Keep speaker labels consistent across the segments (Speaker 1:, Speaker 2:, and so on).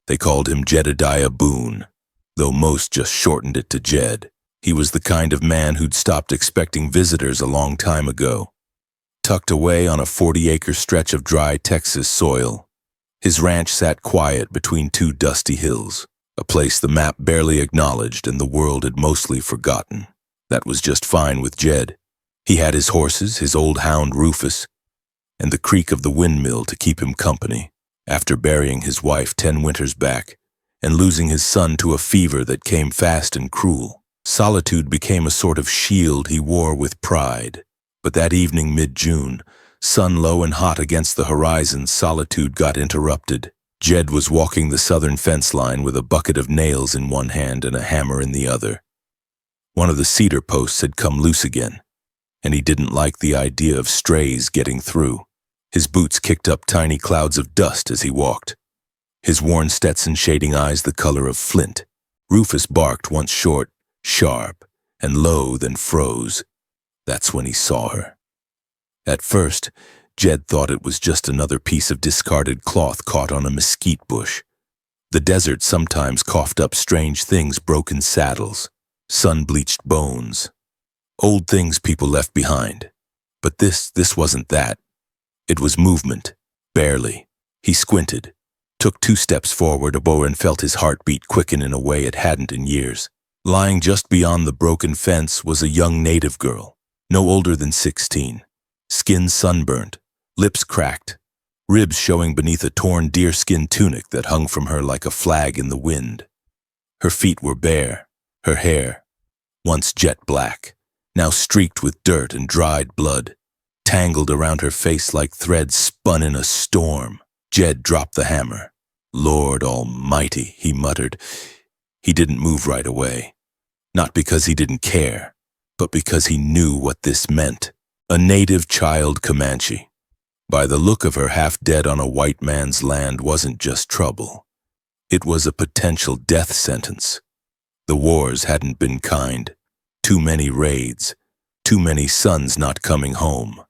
Speaker 1: They called him Jedediah Boone, though most just shortened it to Jed. He was the kind of man who'd stopped expecting visitors a long time ago. Tucked away on a 40-acre stretch of dry Texas soil, his ranch sat quiet between two dusty hills, a place the map barely acknowledged and the world had mostly forgotten. That was just fine with Jed. He had his horses, his old hound Rufus, and the creak of the windmill to keep him company. After burying his wife 10 winters back and losing his son to a fever that came fast and cruel, solitude became a sort of shield he wore with pride. But that evening mid-June, sun low and hot against the horizon, solitude got interrupted. Jed was walking the southern fence line with a bucket of nails in one hand and a hammer in the other. One of the cedar posts had come loose again, and he didn't like the idea of strays getting through. His boots kicked up tiny clouds of dust as he walked, his worn Stetson shading eyes the color of flint. Rufus barked once short, sharp, and low, then froze. That's when he saw her. At first, Jed thought it was just another piece of discarded cloth caught on a mesquite bush. The desert sometimes coughed up strange things: broken saddles, sun-bleached bones, old things people left behind. But this wasn't that. It was movement, barely. He squinted, took 2 steps forward, and felt his heartbeat quicken in a way it hadn't in years. Lying just beyond the broken fence was a young native girl, no older than 16, skin sunburnt, lips cracked, ribs showing beneath a torn deerskin tunic that hung from her like a flag in the wind. Her feet were bare, her hair, once jet black, now streaked with dirt and dried blood, tangled around her face like threads spun in a storm. Jed dropped the hammer. "Lord Almighty," he muttered. He didn't move right away. Not because he didn't care, but because he knew what this meant. A native child Comanche. By the look of her, half dead on a white man's land wasn't just trouble. It was a potential death sentence. The wars hadn't been kind. Too many raids. Too many sons not coming home.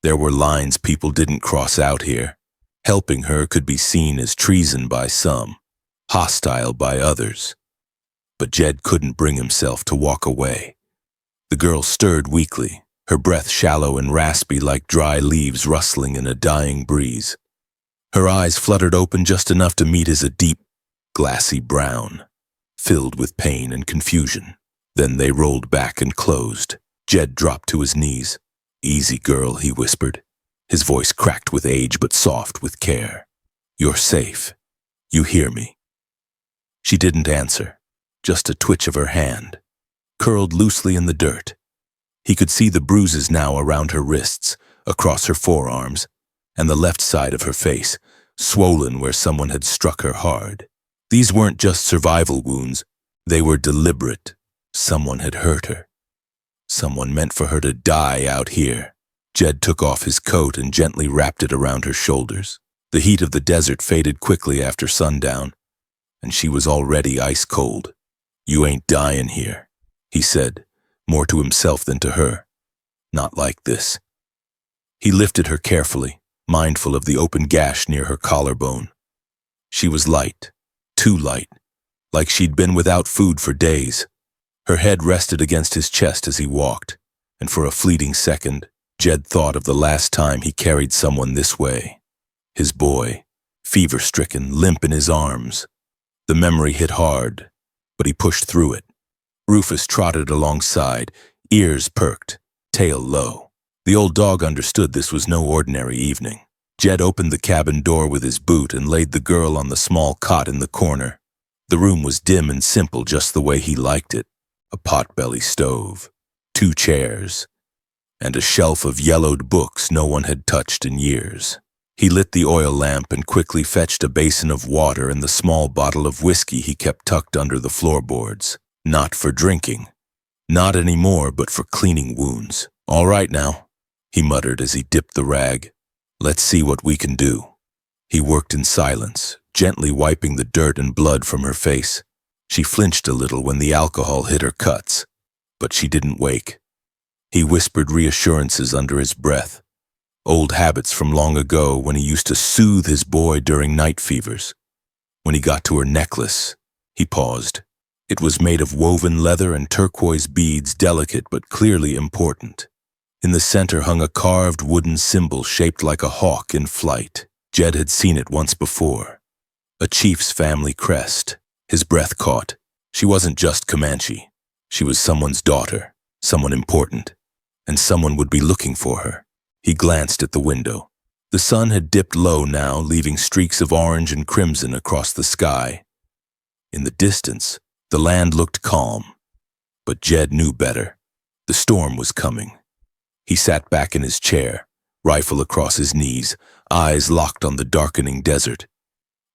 Speaker 1: There were lines people didn't cross out here. Helping her could be seen as treason by some, hostile by others. But Jed couldn't bring himself to walk away. The girl stirred weakly, her breath shallow and raspy like dry leaves rustling in a dying breeze. Her eyes fluttered open just enough to meet his, a deep, glassy brown, filled with pain and confusion. Then they rolled back and closed. Jed dropped to his knees. "Easy, girl," he whispered, his voice cracked with age but soft with care. "You're safe. You hear me?" She didn't answer, just a twitch of her hand, curled loosely in the dirt. He could see the bruises now around her wrists, across her forearms, and the left side of her face, swollen where someone had struck her hard. These weren't just survival wounds, they were deliberate. Someone had hurt her. Someone meant for her to die out here. Jed took off his coat and gently wrapped it around her shoulders. The heat of the desert faded quickly after sundown, and she was already ice cold. "You ain't dying here," he said, more to himself than to her. "Not like this." He lifted her carefully, mindful of the open gash near her collarbone. She was light, too light, like she'd been without food for days. Her head rested against his chest as he walked, and for a fleeting second, Jed thought of the last time he carried someone this way. His boy, fever-stricken, limp in his arms. The memory hit hard, but he pushed through it. Rufus trotted alongside, ears perked, tail low. The old dog understood this was no ordinary evening. Jed opened the cabin door with his boot and laid the girl on the small cot in the corner. The room was dim and simple, just the way he liked it. A potbelly stove, 2 chairs, and a shelf of yellowed books no one had touched in years. He lit the oil lamp and quickly fetched a basin of water and the small bottle of whiskey he kept tucked under the floorboards. Not for drinking. Not anymore, but for cleaning wounds. "All right now," he muttered as he dipped the rag. "Let's see what we can do." He worked in silence, gently wiping the dirt and blood from her face. She flinched a little when the alcohol hit her cuts, but she didn't wake. He whispered reassurances under his breath, old habits from long ago when he used to soothe his boy during night fevers. When he got to her necklace, he paused. It was made of woven leather and turquoise beads, delicate but clearly important. In the center hung a carved wooden symbol shaped like a hawk in flight. Jed had seen it once before. A chief's family crest. His breath caught. She wasn't just Comanche. She was someone's daughter, someone important, and someone would be looking for her. He glanced at the window. The sun had dipped low now, leaving streaks of orange and crimson across the sky. In the distance, the land looked calm, but Jed knew better. The storm was coming. He sat back in his chair, rifle across his knees, eyes locked on the darkening desert.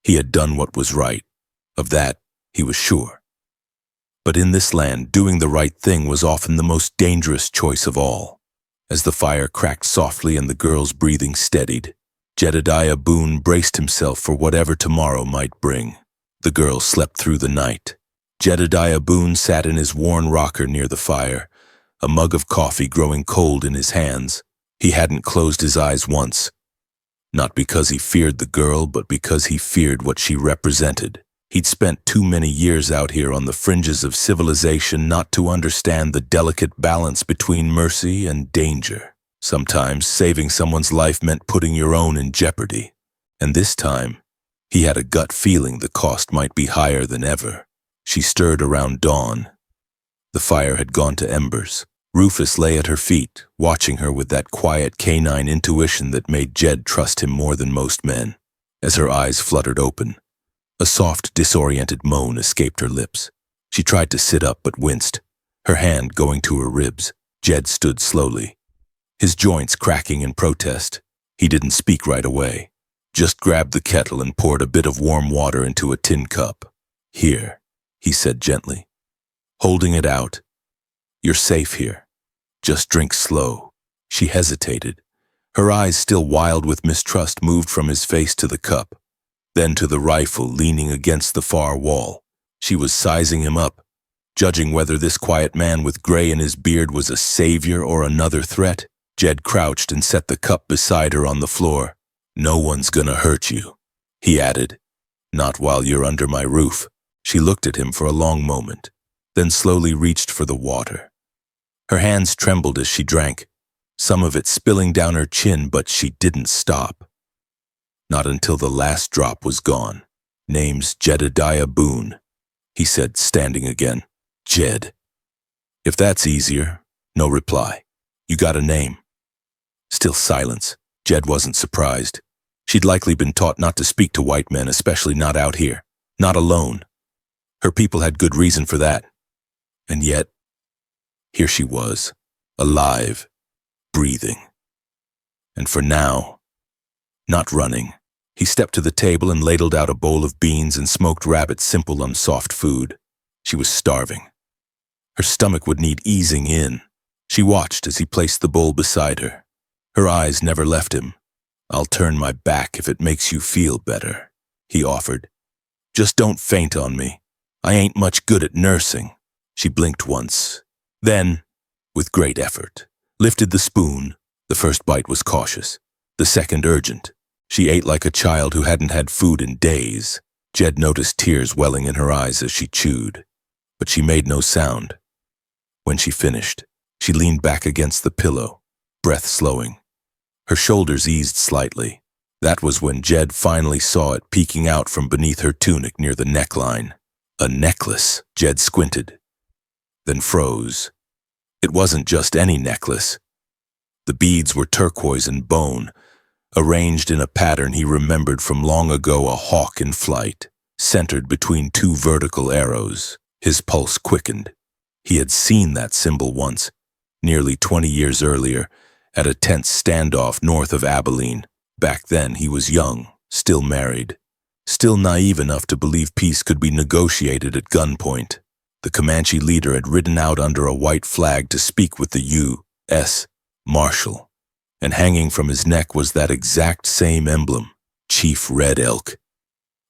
Speaker 1: He had done what was right. Of that, he was sure. But in this land, doing the right thing was often the most dangerous choice of all. As the fire cracked softly and the girl's breathing steadied, Jedediah Boone braced himself for whatever tomorrow might bring. The girl slept through the night. Jedediah Boone sat in his worn rocker near the fire, a mug of coffee growing cold in his hands. He hadn't closed his eyes once. Not because he feared the girl, but because he feared what she represented. He'd spent too many years out here on the fringes of civilization not to understand the delicate balance between mercy and danger. Sometimes saving someone's life meant putting your own in jeopardy. And this time, he had a gut feeling the cost might be higher than ever. She stirred around dawn. The fire had gone to embers. Rufus lay at her feet, watching her with that quiet canine intuition that made Jed trust him more than most men. As her eyes fluttered open, a soft, disoriented moan escaped her lips. She tried to sit up but winced, her hand going to her ribs. Jed stood slowly, his joints cracking in protest. He didn't speak right away, just grabbed the kettle and poured a bit of warm water into a tin cup. "Here," he said gently, holding it out. "You're safe here. Just drink slow." She hesitated. Her eyes, still wild with mistrust, moved from his face to the cup, then to the rifle leaning against the far wall. She was sizing him up, judging whether this quiet man with gray in his beard was a savior or another threat. Jed crouched and set the cup beside her on the floor. "No one's gonna hurt you," he added. "Not while you're under my roof." She looked at him for a long moment, then slowly reached for the water. Her hands trembled as she drank, some of it spilling down her chin, but she didn't stop. Not until the last drop was gone. "Name's Jedediah Boone," he said, standing again. "Jed." "If that's easier." No reply. "You got a name?" Still silence. Jed wasn't surprised. She'd likely been taught not to speak to white men, especially not out here, not alone. Her people had good reason for that. And yet, here she was, alive, breathing. And for now, not running. He stepped to the table and ladled out a bowl of beans and smoked rabbit, simple, unsoft food. She was starving. Her stomach would need easing in. She watched as he placed the bowl beside her. Her eyes never left him. "I'll turn my back if it makes you feel better," he offered. "Just don't faint on me. I ain't much good at nursing." She blinked once, then, with great effort, lifted the spoon. The first bite was cautious, the second urgent. She ate like a child who hadn't had food in days. Jed noticed tears welling in her eyes as she chewed, but she made no sound. When she finished, she leaned back against the pillow, breath slowing. Her shoulders eased slightly. That was when Jed finally saw it peeking out from beneath her tunic near the neckline. A necklace. Jed squinted, then froze. It wasn't just any necklace. The beads were turquoise and bone, arranged in a pattern he remembered from long ago, a hawk in flight, centered between two vertical arrows. His pulse quickened. He had seen that symbol once, nearly 20 years earlier, at a tense standoff north of Abilene. Back then he was young, still married, still naive enough to believe peace could be negotiated at gunpoint. The Comanche leader had ridden out under a white flag to speak with the U.S. Marshal, and hanging from his neck was that exact same emblem, Chief Red Elk.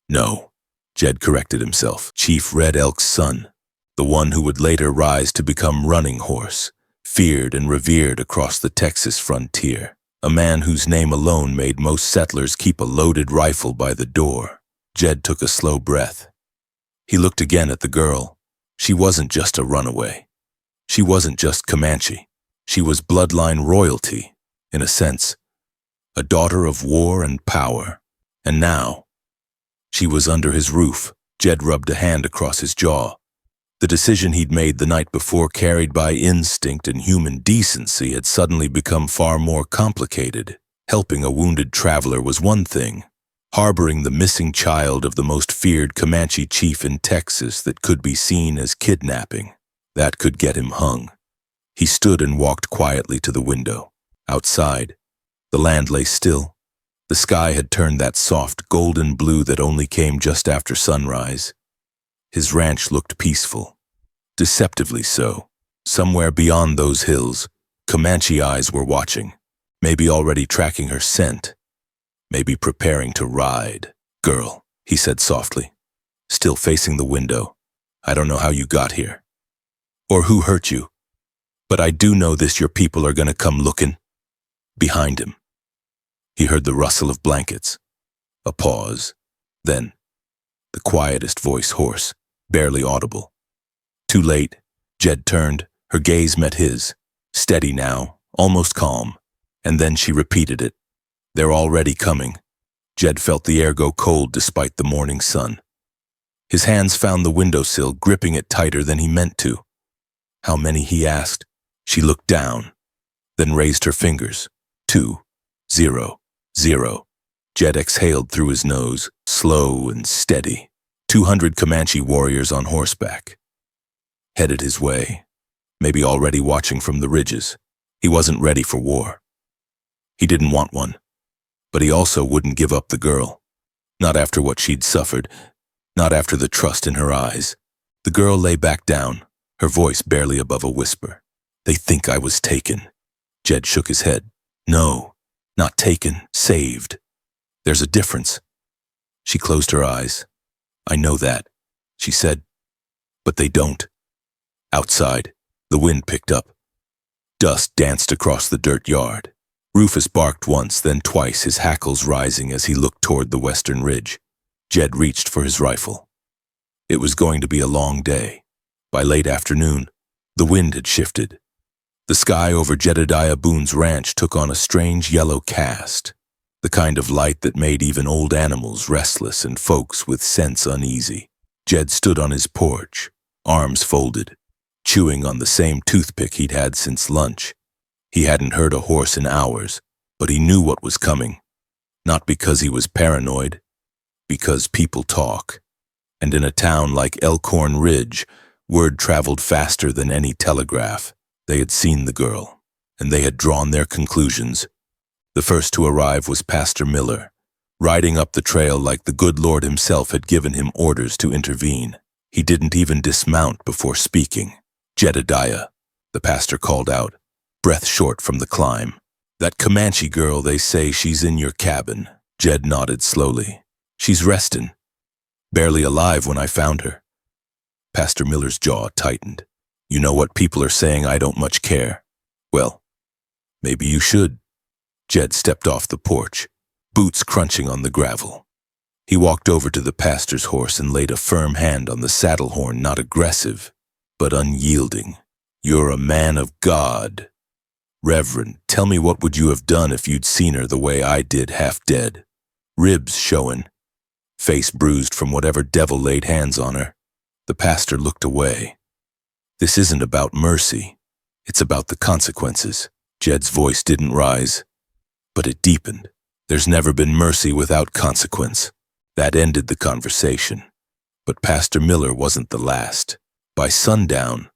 Speaker 1: No, Jed corrected himself, Chief Red Elk's son, the one who would later rise to become Running Horse, feared and revered across the Texas frontier, a man whose name alone made most settlers keep a loaded rifle by the door. Jed took a slow breath. He looked again at the girl. She wasn't just a runaway. She wasn't just Comanche. She was bloodline royalty, in a sense. A daughter of war and power. And now, she was under his roof. Jed rubbed a hand across his jaw. The decision he'd made the night before, carried by instinct and human decency, had suddenly become far more complicated. Helping a wounded traveler was one thing. Harboring the missing child of the most feared Comanche chief in Texas that could be seen as kidnapping, that could get him hung. He stood and walked quietly to the window. Outside, the land lay still. The sky had turned that soft golden blue that only came just after sunrise. His ranch looked peaceful, deceptively so. Somewhere beyond those hills, Comanche eyes were watching, maybe already tracking her scent, maybe preparing to ride. "Girl," he said softly, still facing the window, "I don't know how you got here, or who hurt you, but I do know this: your people are gonna come looking." Behind him, he heard the rustle of blankets. A pause, then the quietest voice, hoarse, barely audible. Too late. Jed turned. Her gaze met his, steady now, almost calm, and then she repeated it. "They're already coming." Jed felt the air go cold despite the morning sun. His hands found the windowsill, gripping it tighter than he meant to. "How many?" he asked. She looked down, then raised her fingers. 2, 0, 0. Jed exhaled through his nose, slow and steady. 200 Comanche warriors on horseback. Headed his way, maybe already watching from the ridges. He wasn't ready for war. He didn't want one, but he also wouldn't give up the girl. Not after what she'd suffered, not after the trust in her eyes. The girl lay back down, her voice barely above a whisper. "They think I was taken." Jed shook his head. "No, not taken, saved. There's a difference." She closed her eyes. "I know that," she said, "but they don't." Outside, the wind picked up. Dust danced across the dirt yard. Rufus barked once, then twice, his hackles rising as he looked toward the western ridge. Jed reached for his rifle. It was going to be a long day. By late afternoon, the wind had shifted. The sky over Jedediah Boone's ranch took on a strange yellow cast, the kind of light that made even old animals restless and folks with sense uneasy. Jed stood on his porch, arms folded, chewing on the same toothpick he'd had since lunch. He hadn't heard a horse in hours, but he knew what was coming. Not because he was paranoid, because people talk. And in a town like Elkhorn Ridge, word traveled faster than any telegraph. They had seen the girl, and they had drawn their conclusions. The first to arrive was Pastor Miller, riding up the trail like the good Lord himself had given him orders to intervene. He didn't even dismount before speaking. "Jedediah," the pastor called out, breath short from the climb. "That Comanche girl, they say she's in your cabin." Jed nodded slowly. "She's restin'. Barely alive when I found her." Pastor Miller's jaw tightened. "You know what people are saying, I don't much care." "Well, maybe you should." Jed stepped off the porch, boots crunching on the gravel. He walked over to the pastor's horse and laid a firm hand on the saddle horn, not aggressive, but unyielding. "You're a man of God. Reverend, tell me, what would you have done if you'd seen her the way I did, half dead? Ribs showing, face bruised from whatever devil laid hands on her." The pastor looked away. "This isn't about mercy. It's about the consequences." Jed's voice didn't rise, but it deepened. "There's never been mercy without consequence." That ended the conversation. But Pastor Miller wasn't the last. By sundown,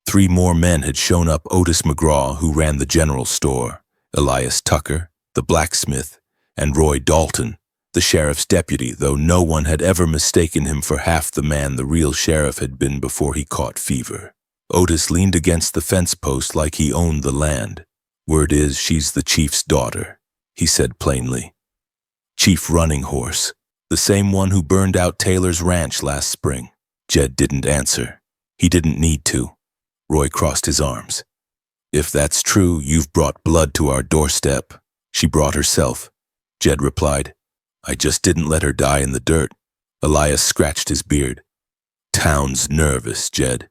Speaker 1: 3 more men had shown up: Otis McGraw, who ran the general store, Elias Tucker, the blacksmith, and Roy Dalton, the sheriff's deputy, though no one had ever mistaken him for half the man the real sheriff had been before he caught fever. Otis leaned against the fence post like he owned the land. "Word is she's the chief's daughter," he said plainly. "Chief Running Horse, the same one who burned out Taylor's ranch last spring." Jed didn't answer. He didn't need to. Roy crossed his arms. "If that's true, you've brought blood to our doorstep." "She brought herself," Jed replied. "I just didn't let her die in the dirt." Elias scratched his beard. Town's nervous, Jed.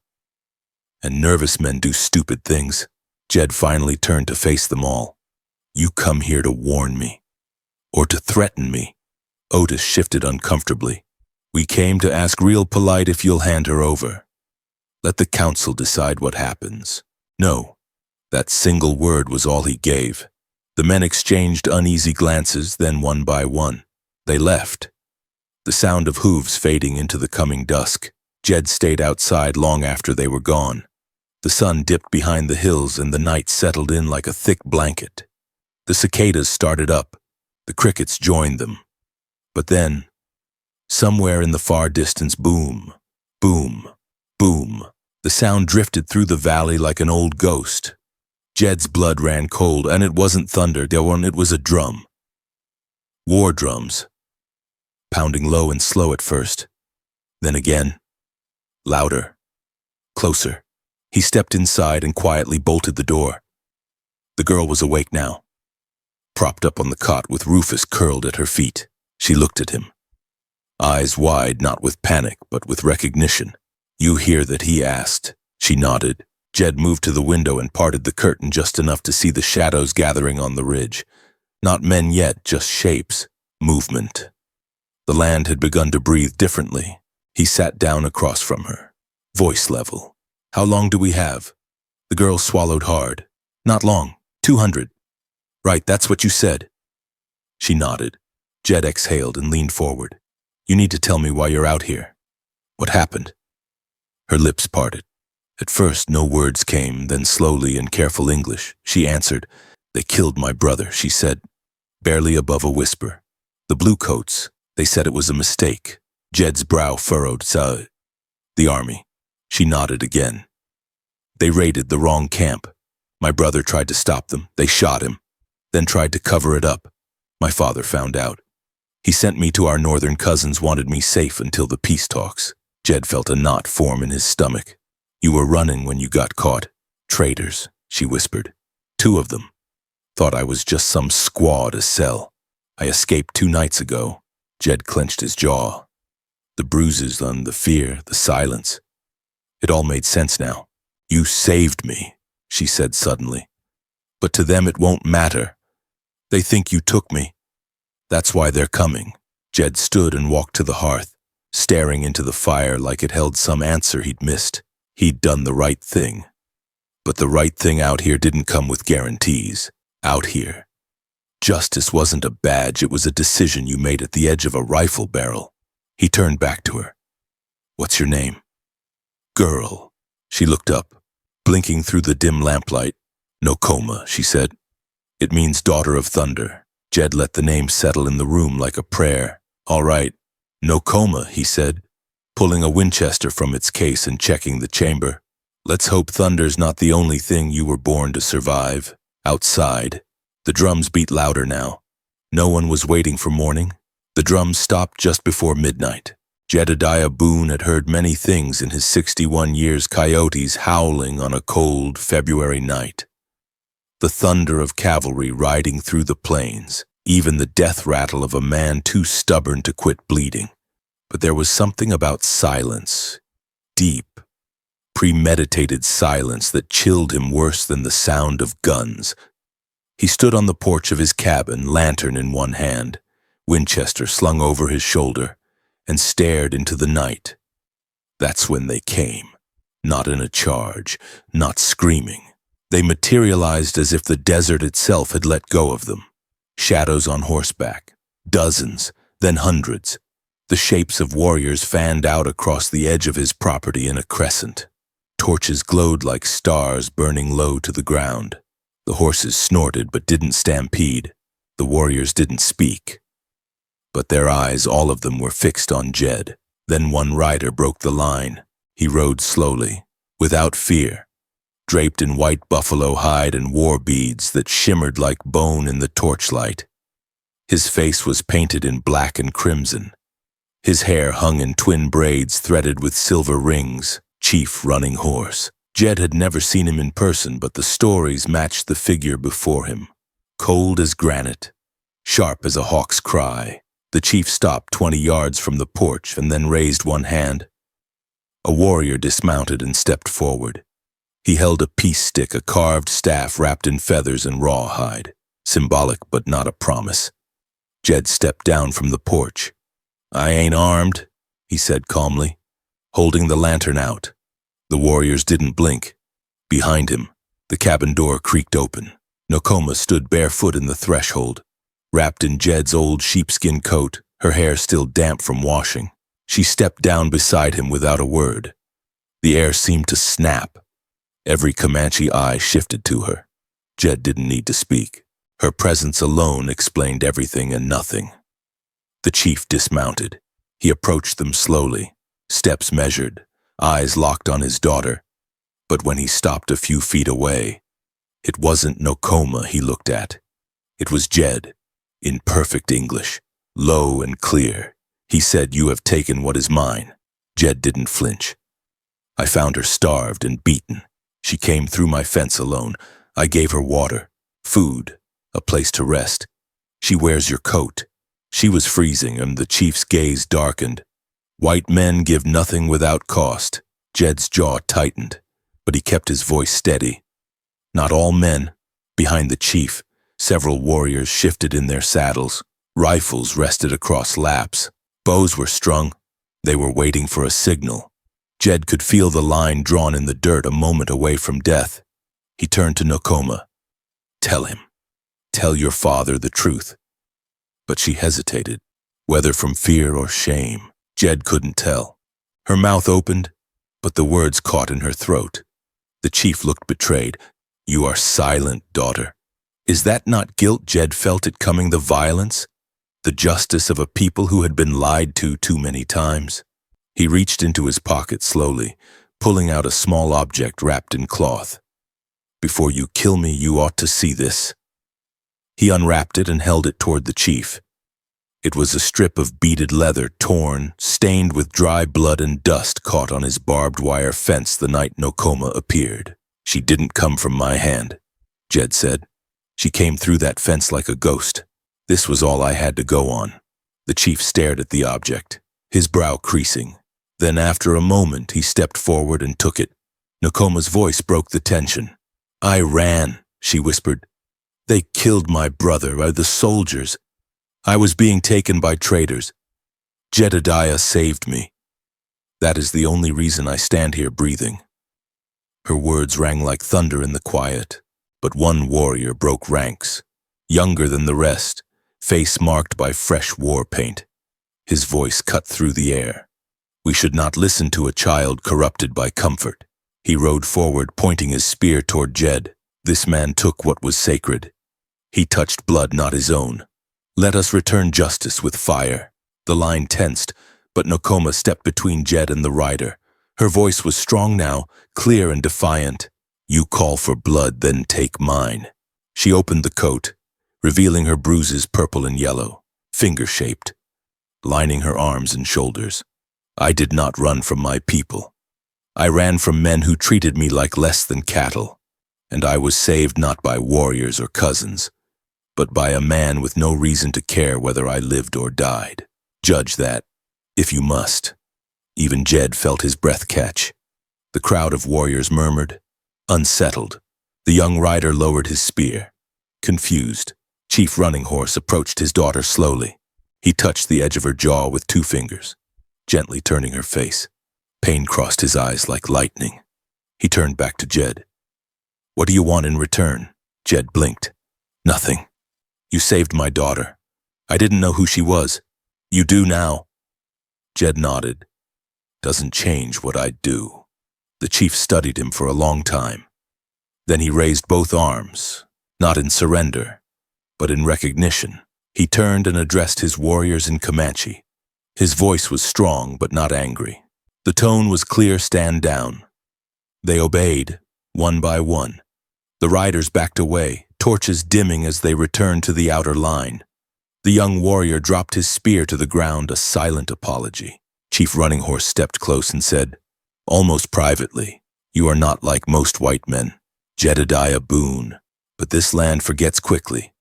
Speaker 1: And nervous men do stupid things. Jed finally turned to face them all. You come here to warn me. Or to threaten me. Otis shifted uncomfortably. We came to ask real polite if you'll hand her over. Let the council decide what happens. No. That single word was all he gave. The men exchanged uneasy glances, then one by one. They left. The sound of hooves fading into the coming dusk. Jed stayed outside long after they were gone. The sun dipped behind the hills and the night settled in like a thick blanket. The cicadas started up. The crickets joined them. But then, somewhere in the far distance, boom, boom, boom. The sound drifted through the valley like an old ghost. Jed's blood ran cold, and it wasn't thunder, it was a drum. War drums. Pounding low and slow at first. Then again. Louder. Closer. He stepped inside and quietly bolted the door. The girl was awake now. Propped up on the cot with Rufus curled at her feet, she looked at him. Eyes wide, not with panic, but with recognition. You hear that, he asked. She nodded. Jed moved to the window and parted the curtain just enough to see the shadows gathering on the ridge. Not men yet, just shapes. Movement. The land had begun to breathe differently. He sat down across from her. Voice level. How long do we have? The girl swallowed hard. Not long. 200. Right, that's what you said. She nodded. Jed exhaled and leaned forward. You need to tell me why you're out here. What happened? Her lips parted. At first, no words came, then slowly in careful English, she answered. They killed my brother, she said, barely above a whisper. The bluecoats, they said it was a mistake. Jed's brow furrowed. The army. She nodded again. They raided the wrong camp. My brother tried to stop them. They shot him, then tried to cover it up. My father found out. He sent me to our northern cousins, wanted me safe until the peace talks. Jed felt a knot form in his stomach. You were running when you got caught. Traitors, she whispered. 2 of them. Thought I was just some squaw to sell. I escaped 2 nights ago. Jed clenched his jaw. The bruises on the fear, the silence. It all made sense now. You saved me, she said suddenly. But to them it won't matter. They think you took me. That's why they're coming. Jed stood and walked to the hearth, staring into the fire like it held some answer he'd missed. He'd done the right thing. But the right thing out here didn't come with guarantees. Out here. Justice wasn't a badge, it was a decision you made at the edge of a rifle barrel. He turned back to her. What's your name? Girl. She looked up, blinking through the dim lamplight. Nokoma, she said. It means daughter of thunder. Jed let the name settle in the room like a prayer. All right. Nokoma, he said, pulling a Winchester from its case and checking the chamber. Let's hope thunder's not the only thing you were born to survive. Outside. The drums beat louder now. No one was waiting for morning. The drums stopped just before midnight. Jedediah Boone had heard many things in his 61 years, coyotes howling on a cold February night. The thunder of cavalry riding through the plains, even the death rattle of a man too stubborn to quit bleeding. But there was something about silence, deep, premeditated silence that chilled him worse than the sound of guns. He stood on the porch of his cabin, lantern in one hand, Winchester slung over his shoulder, and stared into the night. That's when they came. Not in a charge, not screaming. They materialized as if the desert itself had let go of them. Shadows on horseback, dozens, then hundreds. The shapes of warriors fanned out across the edge of his property in a crescent. Torches glowed like stars burning low to the ground. The horses snorted but didn't stampede. The warriors didn't speak. But their eyes, all of them, were fixed on Jed. Then one rider broke the line. He rode slowly, without fear, draped in white buffalo hide and war beads that shimmered like bone in the torchlight. His face was painted in black and crimson. His hair hung in twin braids threaded with silver rings. Chief running horse. Jed had never seen him in person, but the stories matched the figure before him. Cold as granite, sharp as a hawk's cry, The chief stopped 20 yards from the porch and then raised one hand. A warrior dismounted and stepped forward. He held a peace stick, a carved staff wrapped in feathers and rawhide, symbolic but not a promise. Jed stepped down from the porch. "I ain't armed," he said calmly, holding the lantern out. The warriors didn't blink. Behind him, the cabin door creaked open. Nokoma stood barefoot in the threshold, wrapped in Jed's old sheepskin coat, her hair still damp from washing. She stepped down beside him without a word. The air seemed to snap. Every Comanche eye shifted to her. Jed didn't need to speak. Her presence alone explained everything and nothing. The chief dismounted. He approached them slowly, steps measured, eyes locked on his daughter. But when he stopped a few feet away, it wasn't Nokoma he looked at. It was Jed, in perfect English, low and clear. He said, "You have taken what is mine." Jed didn't flinch. "I found her starved and beaten. She came through my fence alone. I gave her water, food, a place to rest. She wears your coat." She was freezing, and the chief's gaze darkened. "White men give nothing without cost." Jed's jaw tightened, but he kept his voice steady. "Not all men." Behind the chief, several warriors shifted in their saddles. Rifles rested across laps. Bows were strung. They were waiting for a signal. Jed could feel the line drawn in the dirt a moment away from death. He turned to Nokoma. "Tell him. Tell your father the truth." But she hesitated, whether from fear or shame. Jed couldn't tell. Her mouth opened, but the words caught in her throat. The chief looked betrayed. "You are silent, daughter." Is that not guilt? Jed felt it coming, the violence, the justice of a people who had been lied to too many times. He reached into his pocket slowly, pulling out a small object wrapped in cloth. "Before you kill me, you ought to see this." He unwrapped it and held it toward the chief. It was a strip of beaded leather, torn, stained with dry blood and dust caught on his barbed wire fence the night Nokoma appeared. "She didn't come from my hand," Jed said. "She came through that fence like a ghost. This was all I had to go on." The chief stared at the object, his brow creasing. Then after a moment, he stepped forward and took it. Nokoma's voice broke the tension. "I ran," she whispered. "They killed my brother, the soldiers. I was being taken by traitors. Jedediah saved me. That is the only reason I stand here breathing." Her words rang like thunder in the quiet, but one warrior broke ranks, younger than the rest, face marked by fresh war paint. His voice cut through the air. "We should not listen to a child corrupted by comfort." He rode forward, pointing his spear toward Jed. This man took what was sacred. He touched blood not his own. "Let us return justice with fire." The line tensed, but Nokoma stepped between Jed and the rider. Her voice was strong now, clear and defiant. "You call for blood, then take mine." She opened the coat, revealing her bruises purple and yellow, finger-shaped, lining her arms and shoulders. "I did not run from my people. I ran from men who treated me like less than cattle, and I was saved not by warriors or cousins, but by a man with no reason to care whether I lived or died. Judge that, if you must." Even Jed felt his breath catch. The crowd of warriors murmured, unsettled. The young rider lowered his spear. Confused, Chief Running Horse approached his daughter slowly. He touched the edge of her jaw with 2 fingers, gently turning her face. Pain crossed his eyes like lightning. He turned back to Jed. "What do you want in return?" Jed blinked. "Nothing. You saved my daughter. I didn't know who she was. You do now." Jed nodded. "Doesn't change what I do." The chief studied him for a long time. Then he raised both arms, not in surrender, but in recognition. He turned and addressed his warriors in Comanche. His voice was strong but not angry. The tone was clear: "Stand down." They obeyed, one by one. The riders backed away, torches dimming as they returned to the outer line. The young warrior dropped his spear to the ground, a silent apology. Chief Running Horse stepped close and said, almost privately, "You are not like most white men, Jedediah Boone, but this land forgets quickly."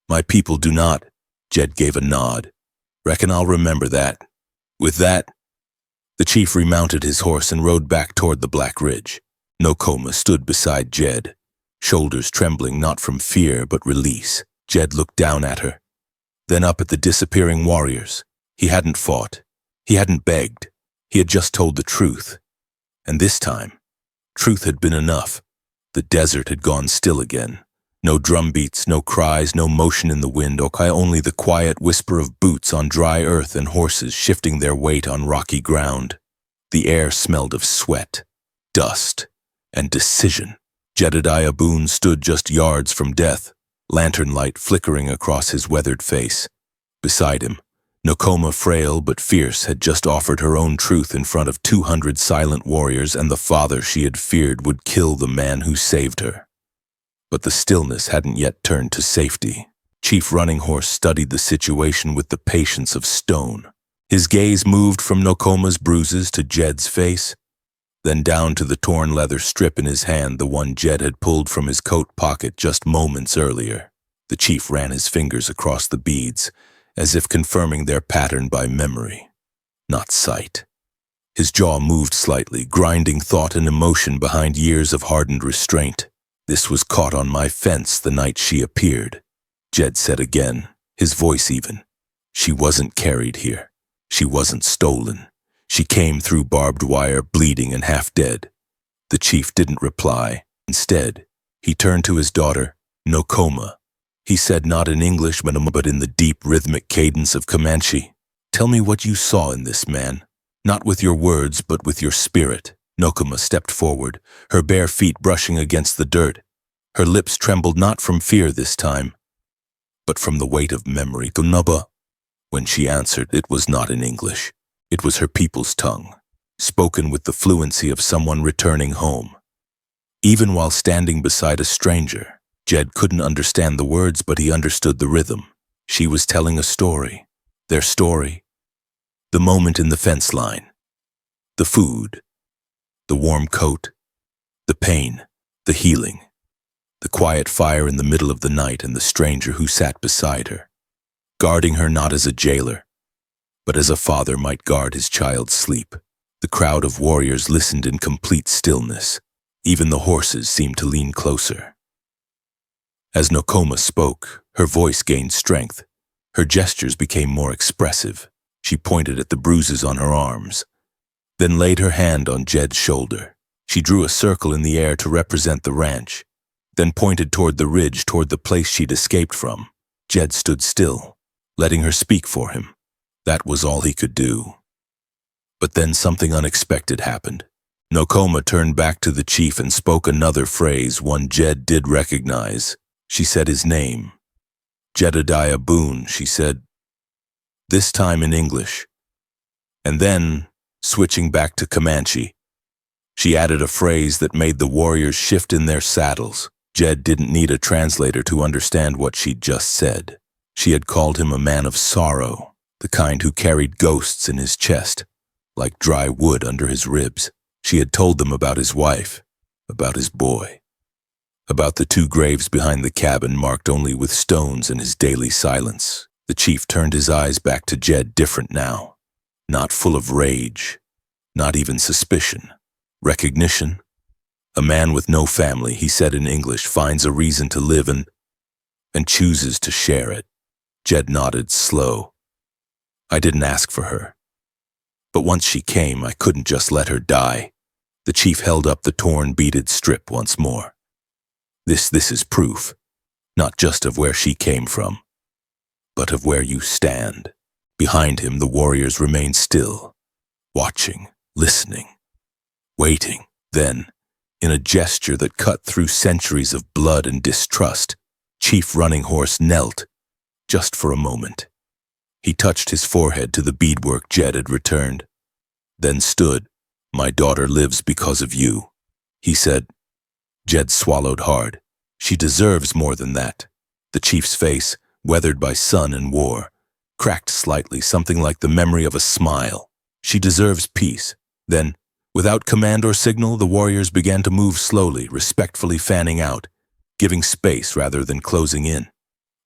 Speaker 1: "My people do not." Jed gave a nod. Reckon I'll remember that. With that, the chief remounted his horse and rode back toward the Black Ridge. Nokoma stood beside Jed, shoulders trembling not from fear but release. Jed looked down at her, then up at the disappearing warriors. He hadn't fought. He hadn't begged. He had just told the truth. And this time, truth had been enough. The desert had gone still again. No drum beats, no cries, no motion in the wind, only the quiet whisper of boots on dry earth and horses shifting their weight on rocky ground. The air smelled of sweat, dust, and decision. Jedediah Boone stood just yards from death, lantern light flickering across his weathered face. Beside him, Nokoma, frail but fierce, had just offered her own truth in front of 200 silent warriors, and the father she had feared would kill the man who saved her. But the stillness hadn't yet turned to safety. Chief Running Horse studied the situation with the patience of stone. His gaze moved from Nokoma's bruises to Jed's face, then down to the torn leather strip in his hand, the one Jed had pulled from his coat pocket just moments earlier. The chief ran his fingers across the beads, as if confirming their pattern by memory, not sight. His jaw moved slightly, grinding thought and emotion behind years of hardened restraint. This was caught on my fence the night she appeared, Jed said again, his voice even. She wasn't carried here. She wasn't stolen. She came through barbed wire, bleeding and half dead. The chief didn't reply. Instead, he turned to his daughter, Nokoma. He said not in English, but in the deep rhythmic cadence of Comanche. Tell me what you saw in this man. Not with your words, but with your spirit. Nokoma stepped forward, her bare feet brushing against the dirt. Her lips trembled not from fear this time, but from the weight of memory. Gunaba. When she answered, it was not in English. It was her people's tongue, spoken with the fluency of someone returning home. Even while standing beside a stranger, Jed couldn't understand the words, but he understood the rhythm. She was telling a story. Their story. The moment in the fence line. The food. The warm coat. The pain. The healing. The quiet fire in the middle of the night, and the stranger who sat beside her, guarding her not as a jailer, but as a father might guard his child's sleep. The crowd of warriors listened in complete stillness. Even the horses seemed to lean closer. As Nokoma spoke, her voice gained strength. Her gestures became more expressive. She pointed at the bruises on her arms, then laid her hand on Jed's shoulder. She drew a circle in the air to represent the ranch, then pointed toward the ridge, toward the place she'd escaped from. Jed stood still, letting her speak for him. That was all he could do. But then something unexpected happened. Nokoma turned back to the chief and spoke another phrase, one Jed did recognize. She said his name. Jedediah Boone, she said, this time in English. And then, switching back to Comanche, she added a phrase that made the warriors shift in their saddles. Jed didn't need a translator to understand what she'd just said. She had called him a man of sorrow, the kind who carried ghosts in his chest, like dry wood under his ribs. She had told them about his wife, about his boy, about the 2 graves behind the cabin marked only with stones and his daily silence. The chief turned his eyes back to Jed, different now, not full of rage, not even suspicion. Recognition. A man with no family, he said in English, finds a reason to live and chooses to share it. Jed nodded, slow. I didn't ask for her. But once she came, I couldn't just let her die. The chief held up the torn, beaded strip once more. This is proof, not just of where she came from, but of where you stand. Behind him, the warriors remained still, watching, listening, waiting. Then, in a gesture that cut through centuries of blood and distrust, Chief Running Horse knelt, just for a moment. He touched his forehead to the beadwork Jed had returned, then stood. My daughter lives because of you, he said. Jed swallowed hard. She deserves more than that. The chief's face, weathered by sun and war, cracked slightly, something like the memory of a smile. She deserves peace. Then, without command or signal, the warriors began to move slowly, respectfully fanning out, giving space rather than closing in.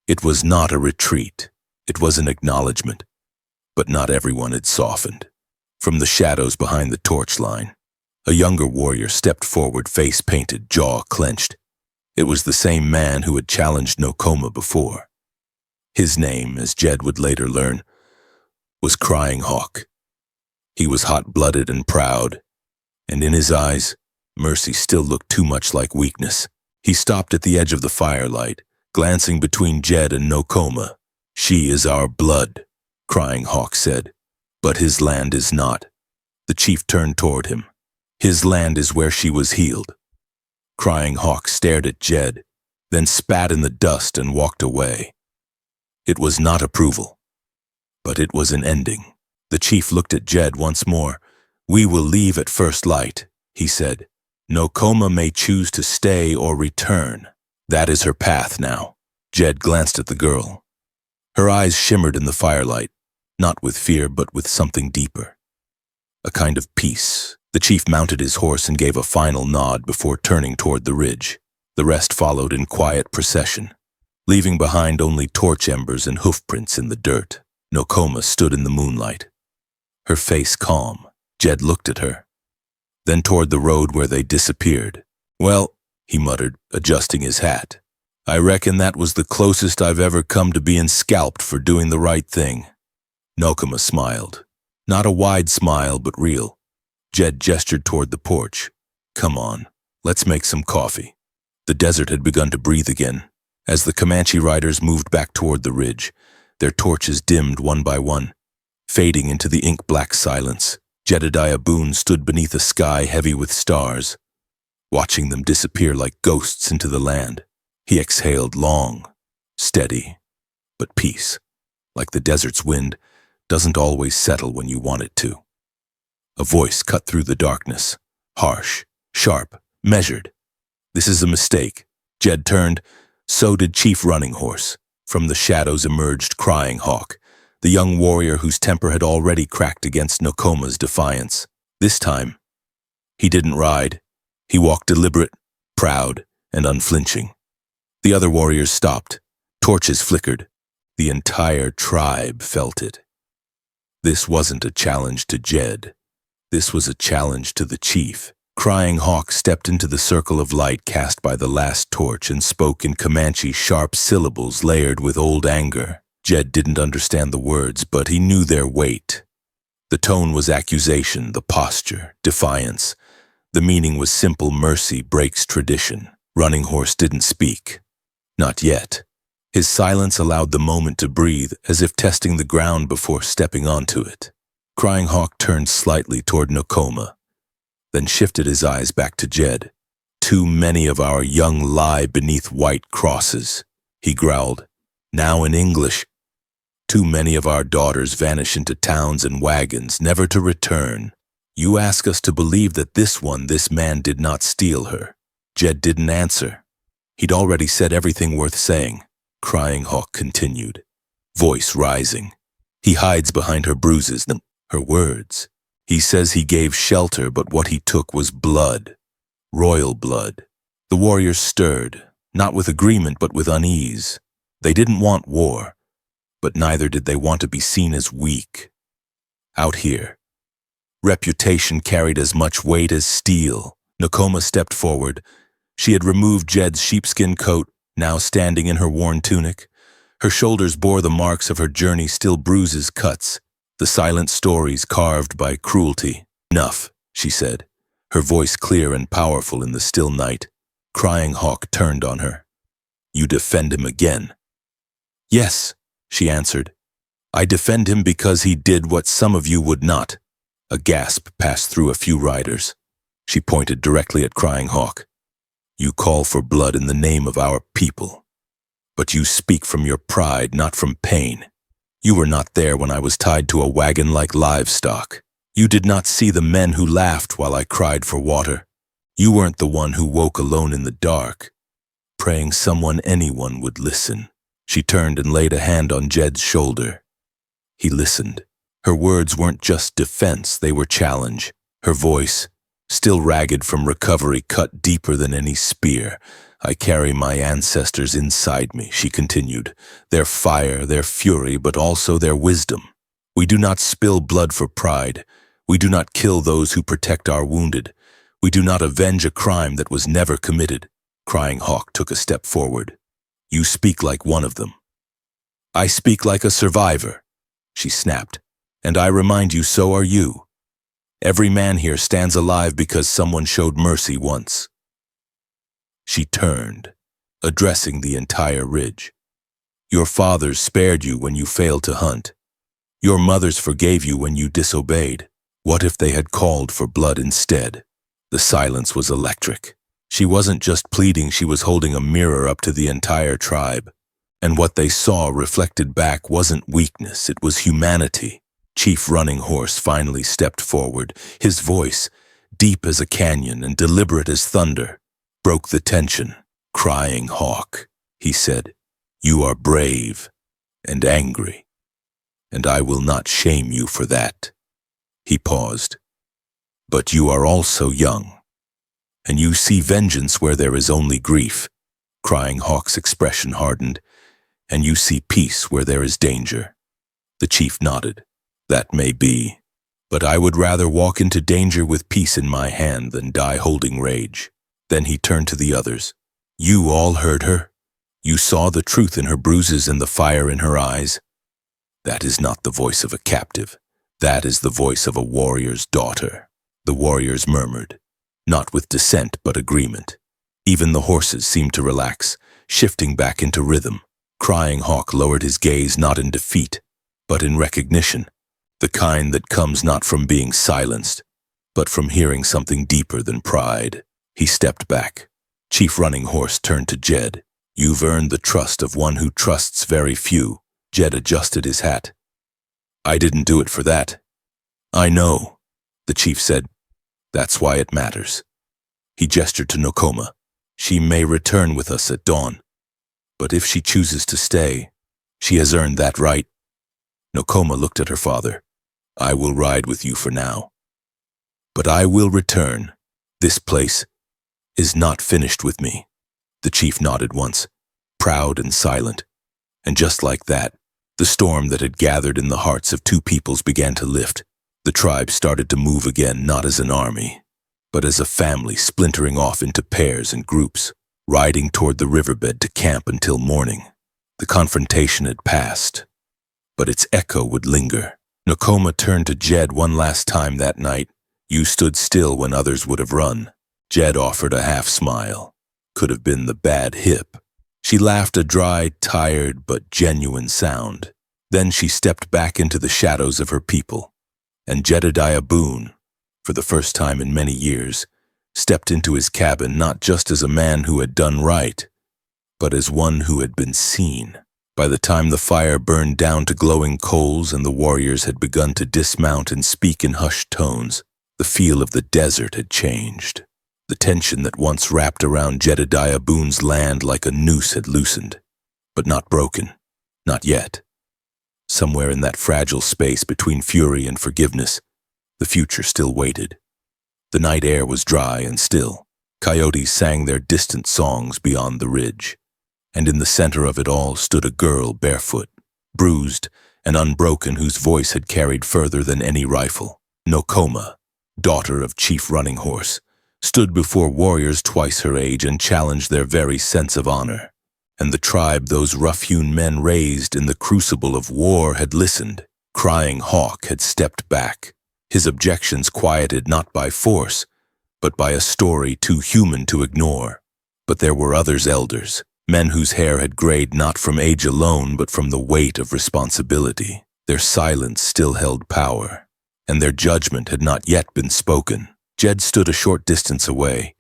Speaker 1: It was not a retreat. It was an acknowledgement. But not everyone had softened. From the shadows behind the torch line, a younger warrior stepped forward, face painted, jaw clenched. It was the same man who had challenged Nokoma before. His name, as Jed would later learn, was Crying Hawk. He was hot-blooded and proud, and in his eyes, mercy still looked too much like weakness. He stopped at the edge of the firelight, glancing between Jed and Nokoma. "She is our blood," Crying Hawk said, "but his land is not." The chief turned toward him. "His land is where she was healed." Crying Hawk stared at Jed, then spat in the dust and walked away. It was not approval, but it was an ending. The chief looked at Jed once more. "We will leave at first light," he said. "Nokoma may choose to stay or return. That is her path now." Jed glanced at the girl. Her eyes shimmered in the firelight, not with fear but with something deeper. A kind of peace. The chief mounted his horse and gave a final nod before turning toward the ridge. The rest followed in quiet procession, leaving behind only torch embers and hoofprints in the dirt. Nokoma stood in the moonlight, her face calm. Jed looked at her, then toward the road where they disappeared. "Well," he muttered, adjusting his hat, "I reckon that was the closest I've ever come to being scalped for doing the right thing." Nokoma smiled. Not a wide smile, but real. Jed gestured toward the porch. "Come on, let's make some coffee." The desert had begun to breathe again. As the Comanche riders moved back toward the ridge, their torches dimmed one by one, fading into the ink-black silence. Jedediah Boone stood beneath a sky heavy with stars, watching them disappear like ghosts into the land. He exhaled long, steady, but peace, like the desert's wind, doesn't always settle when you want it to. A voice cut through the darkness, harsh, sharp, measured. "This is a mistake." Jed turned. So did Chief Running Horse. From the shadows emerged Crying Hawk, the young warrior whose temper had already cracked against Nokoma's defiance. This time, he didn't ride. He walked deliberate, proud, and unflinching. The other warriors stopped. Torches flickered. The entire tribe felt it. This wasn't a challenge to Jed. This was a challenge to the chief. Crying Hawk stepped into the circle of light cast by the last torch and spoke in Comanche sharp syllables layered with old anger. Jed didn't understand the words, but he knew their weight. The tone was accusation, the posture, defiance. The meaning was simple: mercy breaks tradition. Running Horse didn't speak. Not yet. His silence allowed the moment to breathe, as if testing the ground before stepping onto it. Crying Hawk turned slightly toward Nokoma, then shifted his eyes back to Jed. "Too many of our young lie beneath white crosses," he growled, now in English. "Too many of our daughters vanish into towns and wagons, never to return. You ask us to believe that this man did not steal her." Jed didn't answer. He'd already said everything worth saying. Crying Hawk continued, voice rising. "He hides behind her bruises, her words. He says he gave shelter, but what he took was blood. Royal blood." The warriors stirred, not with agreement but with unease. They didn't want war, but neither did they want to be seen as weak. Out here, reputation carried as much weight as steel. Nokoma stepped forward. She had removed Jed's sheepskin coat, now standing in her worn tunic. Her shoulders bore the marks of her journey, still bruises, cuts, the silent stories carved by cruelty. "Enough," she said, her voice clear and powerful in the still night. Crying Hawk turned on her. "You defend him again?" "Yes," she answered. "I defend him because he did what some of you would not." A gasp passed through a few riders. She pointed directly at Crying Hawk. "You call for blood in the name of our people, but you speak from your pride, not from pain. You were not there when I was tied to a wagon like livestock. You did not see the men who laughed while I cried for water. You weren't the one who woke alone in the dark, praying anyone would listen." She turned and laid a hand on Jed's shoulder. He listened. Her words weren't just defense, they were challenge. Her voice, still ragged from recovery, cut deeper than any spear. "I carry my ancestors inside me," she continued. "Their fire, their fury, but also their wisdom. We do not spill blood for pride. We do not kill those who protect our wounded. We do not avenge a crime that was never committed. Crying Hawk took a step forward. You speak like one of them. I speak like a survivor, she snapped. And I remind you, so are you. Every man here stands alive because someone showed mercy once. She turned, addressing the entire ridge. Your fathers spared you when you failed to hunt. Your mothers forgave you when you disobeyed. What if they had called for blood instead? The silence was electric. She wasn't just pleading, she was holding a mirror up to the entire tribe. And what they saw reflected back wasn't weakness, it was humanity. Chief Running Horse finally stepped forward. His voice, deep as a canyon and deliberate as thunder, broke the tension. Crying Hawk, he said, you are brave and angry, and I will not shame you for that. He paused. But you are also young, and you see vengeance where there is only grief. Crying Hawk's expression hardened. And you see peace where there is danger. The chief nodded. That may be, but I would rather walk into danger with peace in my hand than die holding rage. Then he turned to the others. You all heard her. You saw the truth in her bruises and the fire in her eyes. That is not the voice of a captive. That is the voice of a warrior's daughter. The warriors murmured, not with dissent but agreement. Even the horses seemed to relax, shifting back into rhythm. Crying Hawk lowered his gaze not in defeat, but in recognition, the kind that comes not from being silenced, but from hearing something deeper than pride. He stepped back. Chief Running Horse turned to Jed. You've earned the trust of one who trusts very few. Jed adjusted his hat. I didn't do it for that. I know, the chief said. That's why it matters. He gestured to Nokoma. She may return with us at dawn. But if she chooses to stay, she has earned that right. Nokoma looked at her father. I will ride with you for now. But I will return. This place is not finished with me. The chief nodded once, proud and silent. And just like that, the storm that had gathered in the hearts of two peoples began to lift. The tribe started to move again, not as an army, but as a family splintering off into pairs and groups, riding toward the riverbed to camp until morning. The confrontation had passed, but its echo would linger. Nokoma turned to Jed one last time that night. You stood still when others would have run. Jed offered a half smile. Could have been the bad hip. She laughed a dry, tired, but genuine sound. Then she stepped back into the shadows of her people. And Jedediah Boone, for the first time in many years, stepped into his cabin not just as a man who had done right, but as one who had been seen. By the time the fire burned down to glowing coals and the warriors had begun to dismount and speak in hushed tones, the feel of the desert had changed. The tension that once wrapped around Jedediah Boone's land like a noose had loosened, but not broken, not yet. Somewhere in that fragile space between fury and forgiveness, the future still waited. The night air was dry and still. Coyotes sang their distant songs beyond the ridge. And in the center of it all stood a girl barefoot, bruised and unbroken, whose voice had carried further than any rifle. Nokoma, daughter of Chief Running Horse, stood before warriors twice her age and challenged their very sense of honor. And the tribe those rough-hewn men raised in the crucible of war had listened. Crying Hawk had stepped back, his objections quieted not by force, but by a story too human to ignore. But there were others elders, men whose hair had grayed not from age alone but from the weight of responsibility. Their silence still held power, and their judgment had not yet been spoken. Jed stood a short distance away,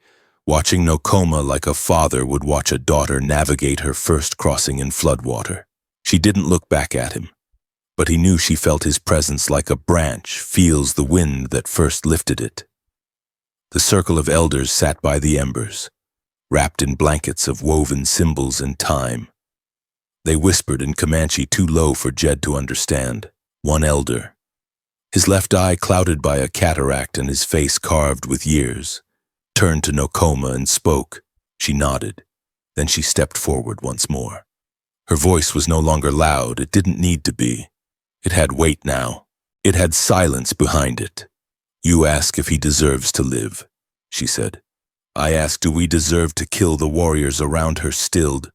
Speaker 1: watching Nokoma like a father would watch a daughter navigate her first crossing in floodwater. She didn't look back at him, but he knew she felt his presence like a branch feels the wind that first lifted it. The circle of elders sat by the embers, wrapped in blankets of woven symbols and time. They whispered in Comanche too low for Jed to understand. One elder, his left eye clouded by a cataract and his face carved with years, turned to Nokoma and spoke. She nodded. Then she stepped forward once more. Her voice was no longer loud, it didn't need to be. It had weight now. It had silence behind it. "You ask if he deserves to live," she said. "I ask, do we deserve to kill the warriors around her stilled?"